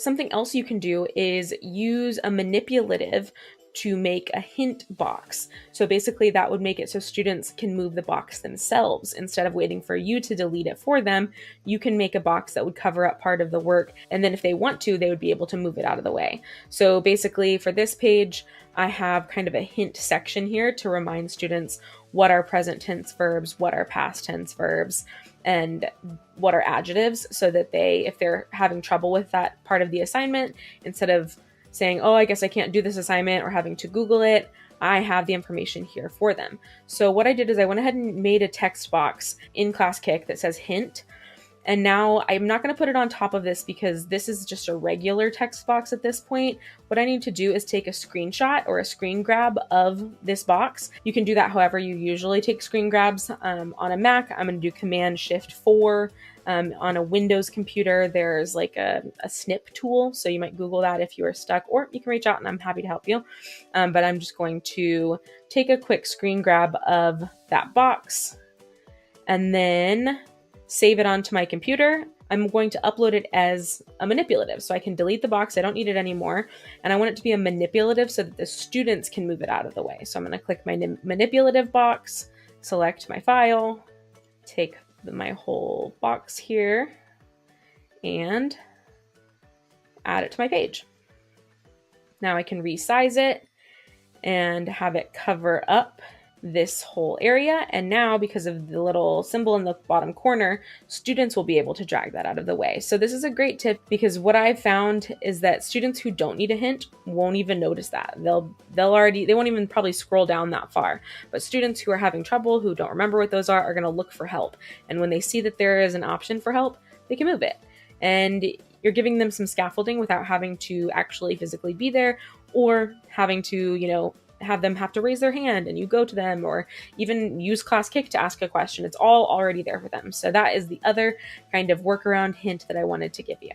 Something else you can do is use a manipulative to make a hint box. So basically that would make it so students can move the box themselves. Instead of waiting for you to delete it for them, you can make a box that would cover up part of the work. And then if they want to, they would be able to move it out of the way. So basically for this page, I have kind of a hint section here to remind students what are present tense verbs, what are past tense verbs, and what are adjectives, so that if they're having trouble with that part of the assignment, instead of saying, oh, I guess I can't do this assignment, or having to Google it, I have the information here for them. So what I did is I went ahead and made a text box in Classkick that says hint. And now I'm not going to put it on top of this because this is just a regular text box at this point. What I need to do is take a screenshot or a screen grab of this box. You can do that however you usually take screen grabs. On a Mac, I'm going to do Command-Shift-4. On a Windows computer, there's like a snip tool. So you might Google that if you are stuck, or you can reach out and I'm happy to help you. But I'm just going to take a quick screen grab of that box and then save it onto my computer. I'm going to upload it as a manipulative, so I can delete the box. I don't need it anymore. And I want it to be a manipulative so that the students can move it out of the way. So I'm going to click my manipulative box, select my file, take my whole box here, and add it to my page. Now I can resize it and have it cover up this whole area. And now, because of the little symbol in the bottom corner, students will be able to drag that out of the way. So this is a great tip, because what I've found is that students who don't need a hint won't even notice that. They won't even probably scroll down that far. But students who are having trouble, who don't remember what those are going to look for help. And when they see that there is an option for help, they can move it. And you're giving them some scaffolding without having to actually physically be there, or having to, have them have to raise their hand and you go to them, or even use Classkick to ask a question. It's all already there for them. So that is the other kind of workaround hint that I wanted to give you.